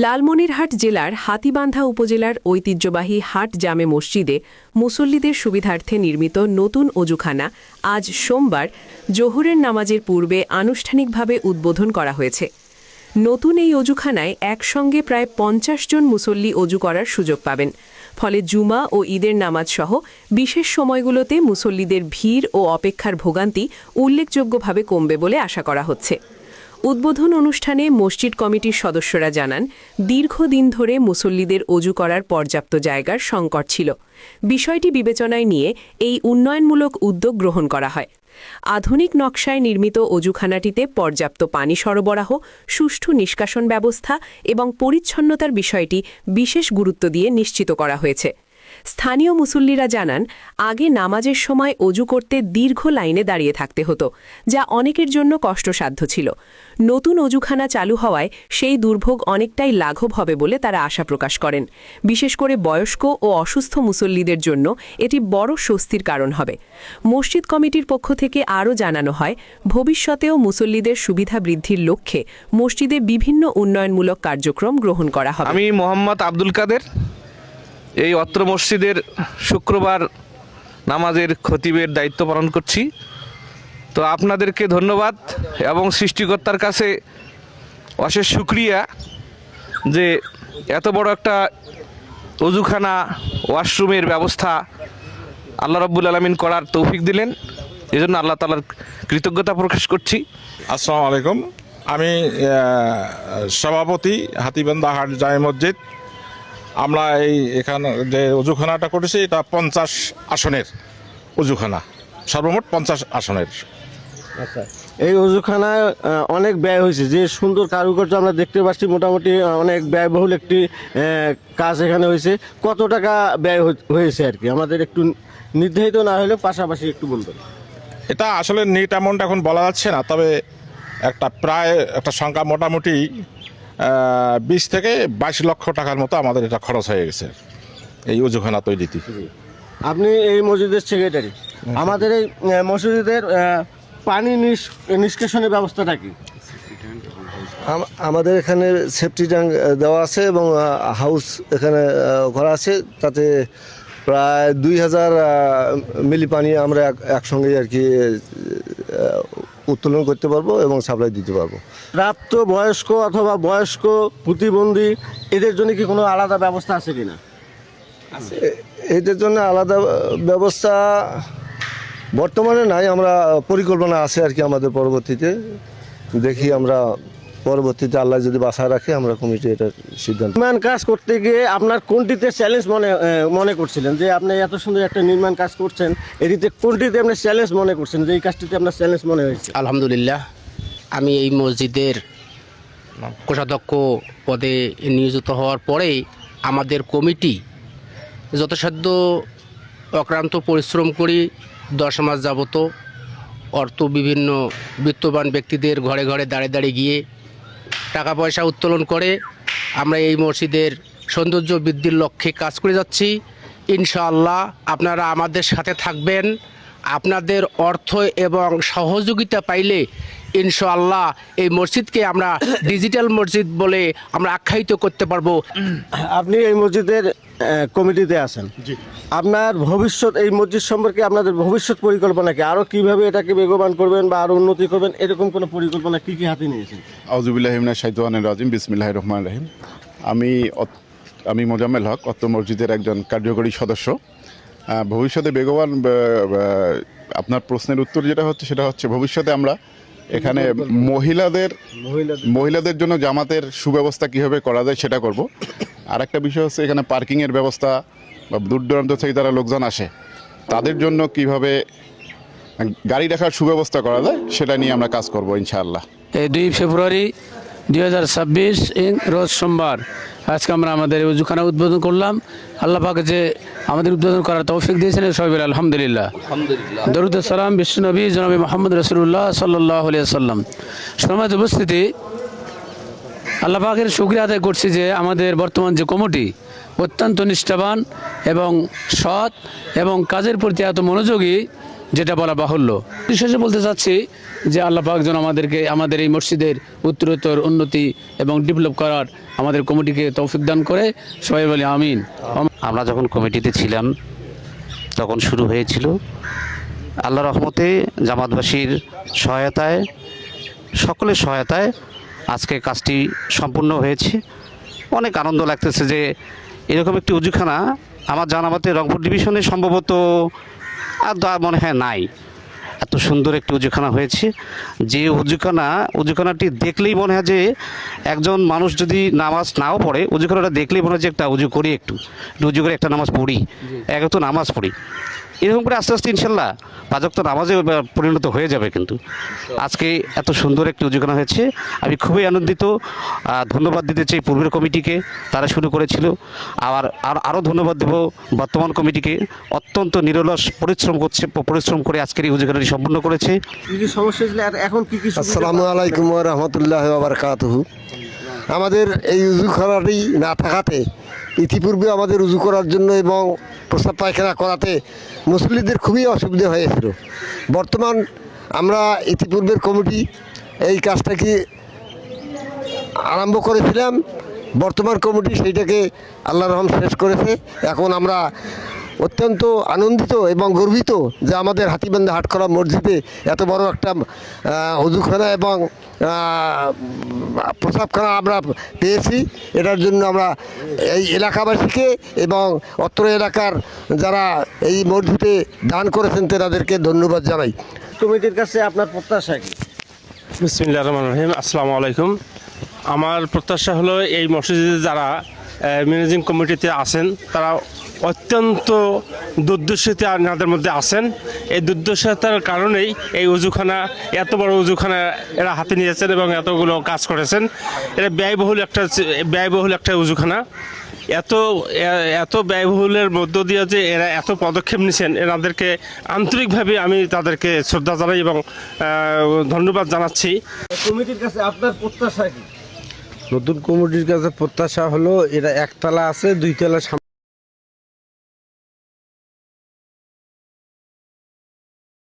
লালমনিরহাট জেলার হাতীবান্ধা উপজেলার ঐতিহ্যবাহী হাট জামে মসজিদে মুসল্লিদের সুবিধার্থে নির্মিত নতুন অজুখানা আজ সোমবার জোহরের নামাজের পূর্বে আনুষ্ঠানিকভাবে উদ্বোধন করা হয়েছে। নতুন এই অজুখানায় একসঙ্গে প্রায় ৫০ জন মুসল্লি অজু করার সুযোগ পাবেন। ফলে জুমা ও ঈদের নামাজ সহ বিশেষ সময়গুলোতে মুসল্লিদের ভিড় ও অপেক্ষার ভোগান্তি উল্লেখযোগ্যভাবে কমবে বলে আশা করা হচ্ছে। উদ্বোধন অনুষ্ঠানে মসজিদ কমিটির সদস্যরা জানান, দীর্ঘদিন ধরে মুসল্লিদের অজু করার পর্যাপ্ত জায়গার সংকট ছিল। বিষয়টি বিবেচনায় নিয়ে এই উন্নয়নমূলক উদ্যোগ গ্রহণ করা হয়। আধুনিক নকশায় নির্মিত অজুখানাটিতে পর্যাপ্ত পানি সরবরাহ, সুষ্ঠু নিষ্কাশন ব্যবস্থা এবং পরিচ্ছন্নতার বিষয়টি বিশেষ গুরুত্ব দিয়ে নিশ্চিত করা হয়েছে। স্থানীয় মুসল্লিরা জানান, আগে নামাজের সময় অজু করতে দীর্ঘ লাইনে দাঁড়িয়ে থাকতে হতো, যা অনেকের জন্য কষ্টসাধ্য ছিল। নতুন অজুখানা চালু হওয়ায় সেই দুর্ভোগ অনেকটাই লাঘব হবে বলে তারা আশা প্রকাশ করেন। বিশেষ করে বয়স্ক ও অসুস্থ মুসল্লিদের জন্য এটি বড় স্বস্তির কারণ হবে। মসজিদ কমিটির পক্ষ থেকে আরও জানানো হয়, ভবিষ্যতেও মুসল্লিদের সুবিধা বৃদ্ধির লক্ষ্যে মসজিদে বিভিন্ন উন্নয়নমূলক কার্যক্রম গ্রহণ করা হবে। আমি মোহাম্মদ আব্দুল কাদের, এই অত্র মসজিদের শুক্রবার নামাজের খতিবের দায়িত্ব পালন করছি। তো আপনাদেরকে ধন্যবাদ এবং সৃষ্টিকর্তার কাছে অশেষ শুকরিয়া যে এত বড় একটা অজুখানা, ওয়াশরুমের ব্যবস্থা আল্লাহ রাব্বুল আলামিন করার তৌফিক দিলেন। এজন্য আল্লাহ তাআলার কৃতজ্ঞতা প্রকাশ করছি। আসসালামু আলাইকুম। আমি সভাপতি হাতীবান্ধা হাট জামে মসজিদ। আমরা এখানে যে অজুখানাটা করেছি এটা 50 আসনের অজুখানা, সর্বমোট 50 আসনের। আচ্ছা, এই অজুখানায় অনেক ব্যয় হয়েছে, যে সুন্দর কারুকার্য আমরা দেখতে পাচ্ছি। মোটামুটি অনেক ব্যয়বহুল একটি কাজ এখানে হয়েছে। কত টাকা ব্যয় হয়েছে আর কি, আমাদের একটু নির্ধারিত না হলেও পাশাপাশি একটু বলবেন। এটা আসলে নিট অ্যামাউন্ট এখন বলা যাচ্ছে না, তবে প্রায় একটা সংখ্যা মোটামুটি 20 থেকে 22 লক্ষ টাকার মতো আমাদের এটা খরচ হয়ে গেছে এই অজুখানা তৈরিতে। আপনি এই মসজিদের সেক্রেটারি, আমাদের এই মসজিদের পানি নিষ্কাশনের ব্যবস্থাটা কি? আমাদের এখানে সেফটি ট্যাঙ্ক দেওয়া আছে এবং হাউস এখানে করা আছে, তাতে প্রায় 2000 মিলি পানি আমরা একসঙ্গে আর কি উত্তোলন করতে পারবো এবং সাপ্লাই দিতে পারবো। প্রাপ্ত বয়স্ক অথবা বয়স্ক প্রতিবন্ধী এদের জন্য কি কোনো আলাদা ব্যবস্থা আছে কিনা? এদের জন্য আলাদা ব্যবস্থা বর্তমানে নাই, আমরা পরিকল্পনা আছে আর কি আমাদের। পরবর্তীতে দেখি, আমরা পরবর্তীতে আল্লাহ যদি বাঁচায় রাখে আমরা কমিটি এটার সিদ্ধান্ত। নির্মাণ কাজ করতে গিয়ে আপনার কোনটিতে চ্যালেঞ্জ মনে করছিলেন, যে আপনি এত সুন্দর একটা নির্মাণ কাজ করছেন, এটিতে কোনটিতে আপনি চ্যালেঞ্জ মনে করছেন, যে এই কাজটিতে আপনার চ্যালেঞ্জ মনে হয়েছে? আলহামদুলিল্লাহ, আমি এই মসজিদের কোষাধ্যক্ষ পদে নিয়োজিত হওয়ার পরেই আমাদের কমিটি যথাসাধ্য অক্লান্ত পরিশ্রম করি। 10 মাস যাবত অর্থ বিভিন্ন বিত্তবান ব্যক্তিদের ঘরে ঘরে দাঁড়িয়ে গিয়ে টাকা পয়সা উত্তোলন করে আমরা এই মসজিদের সৌন্দর্য বৃদ্ধির লক্ষ্যে কাজ করে যাচ্ছি। ইনশাআল্লাহ আপনারা আমাদের সাথে থাকবেন। আপনাদের অর্থ এবং সহযোগিতা পাইলে ইনশাআল্লাহ এই মসজিদকে আমরা ডিজিটাল মসজিদ বলে আমরা আখ্যায়িত করতে পারবো। আপনি এই মসজিদের কমিটিতে আছেন, আপনার ভবিষ্যৎ এই মসজিদ সম্পর্কে আপনাদের ভবিষ্যৎ পরিকল্পনা কি? আরও কীভাবে এটাকে বেগবান করবেন বা আরও উন্নতি করবেন, এরকম কোনো পরিকল্পনা কী কী হাতে নিয়েছেন? আউযুবিল্লাহি মিনাশ শাইতানির রাজিম, বিসমিল্লাহির রহমানির রহিম। আমি মোজাম্মেল হক, অত্র মসজিদের একজন কার্যকরী সদস্য। ভবিষ্যতে বেগবান, আপনার প্রশ্নের উত্তর যেটা হচ্ছে সেটা হচ্ছে ভবিষ্যতে আমরা এখানে মহিলাদের জন্য জামাতের সুব্যবস্থা কীভাবে করা যায় সেটা করব। আর একটা বিষয় হচ্ছে এখানে পার্কিংয়ের ব্যবস্থা, বা দূর দূরান্ত থেকে যারা লোকজন আসে তাদের জন্য কিভাবে গাড়ি রাখার সুব্যবস্থা করা যায় সেটা নিয়ে আমরা কাজ করব ইনশাআল্লাহ। এই 2 ফেব্রুয়ারি 2026 রোজ সোমবার আজকে আমরা আমাদের অজুখানা উদ্বোধন করলাম। আল্লাহ পাক যে আমাদের উদ্বোধন করার তৌফিক দিয়েছেন, সবাই আলহামদুলিল্লাহ। দরুদ সালাম বিশ্বনবী জনাবে মুহাম্মদ রাসূলুল্লাহ সাল্লাল্লাহু আলাইহি ওয়াসাল্লাম। সম্মানিত উপস্থিতি, আল্লাহ পাকের শুকরিয়া আদায় করছি যে আমাদের বর্তমান যে কমিটি অত্যন্ত নিষ্ঠাবান এবং সৎ এবং কাজের প্রতি এত মনোযোগী যেটা বলা বাহুল্য। বিশেষে বলতে চাচ্ছি যে আল্লাহ পাক যেন আমাদেরকে আমাদের এই মসজিদের উত্তরোত্তর উন্নতি এবং ডেভেলপ করার আমাদের কমিটিকে তৌফিক দান করে, সবাই বলি আমিন। আমরা যখন কমিটিতে ছিলাম তখন শুরু হয়েছিল, আল্লাহ রহমতে জামাতবাসীর সহায়তায়, সকলের সহায়তায় আজকে কাজটি সম্পূর্ণ হয়েছে। অনেক আনন্দ লাগতেছে যে এরকম একটি উজুখানা আমার জানা মতে রংপুর ডিভিশনে সম্ভবত আর মনে হয় নাই। এত সুন্দর একটি উজুখানা হয়েছে, যে উজুখানাটি দেখলেই মনে হয় যে একজন মানুষ যদি নামাজ নাও পড়ে, উজুখানাটা দেখলেই মনে হয় যে একটা উজু করি, একটু উজু করে একটা নামাজ পড়ি, তো নামাজ পড়ি। এরকম করে আস্তে আস্তে ইনশাল্লাহ 5 ওয়াক্ত নামাজে পরিণত হয়ে যাবে। কিন্তু আজকে এত সুন্দর একটি উজুখানা হয়েছে, আমি খুবই আনন্দিত। ধন্যবাদ দিতে চাই পূর্বের কমিটিকে, তারা শুরু করেছিল। আরও ধন্যবাদ দেব বর্তমান কমিটিকে, অত্যন্ত নিরলস পরিশ্রম করে আজকের এই উজুখানাটি সম্পূর্ণ করেছে। যদি সমস্যা ছিল এখন কি কি আসসালামু আলাইকুম ওয়া রাহমাতুল্লাহি ওয়া বারাকাতুহু। আমাদের এই উজুখানাটি না থাকাতে ইতিপূর্বে আমাদের উজু করার জন্য এবং প্রস্রাব পায়খানা করাতে মুসল্লিদের খুবই অসুবিধা হয়েছিল। বর্তমান আমরা ইতিপূর্বের কমিটি এই কাজটাকে আরম্ভ করেছিলাম, বর্তমান কমিটি সেইটাকে আল্লাহর রহম শেষ করেছে। এখন আমরা অত্যন্ত আনন্দিত এবং গর্বিত যে আমাদের হাতিবান্ধা হাটখোলা মসজিদে এত বড় একটা অজুখানা এবং প্রসাবখানা আমরা পেয়েছি। এটার জন্য আমরা এই এলাকাবাসীকে এবং অত্র এলাকার যারা এই মসজিদে দান করেছেন তাদেরকে ধন্যবাদ জানাই। কমিটির কাছে আপনার প্রত্যাশা কি? বিসমিল্লাহির রহমানির রহিম। আসসালামু আলাইকুম। আমার প্রত্যাশা হলো এই মসজিদে যারা ম্যানেজিং কমিটিতে আছেন তারা অত্যন্ত দুর্দশাতে আপনাদের মধ্যে আছেন। এই দুর্দশাতার কারণেই এই উজুখানা, এত বড় উজুখানা এরা হাতে নিয়েছেন এবং এতগুলো কাজ করেছেন। এটা ব্যয়বহুল একটা উজুখানা। এত ব্যয়বহুলের মধ্য দিয়ে যে এরা এত পদক্ষেপ নিয়েছেন, এনাদেরকে আন্তরিকভাবে আমি তাদেরকে শ্রদ্ধা জানাই এবং ধন্যবাদ জানাচ্ছি। কমিটির কাছে আপনার প্রত্যাশা কি? নতুন কমিটির কাছে প্রত্যাশা হলো, এরা একতলা আছে, 2 তলা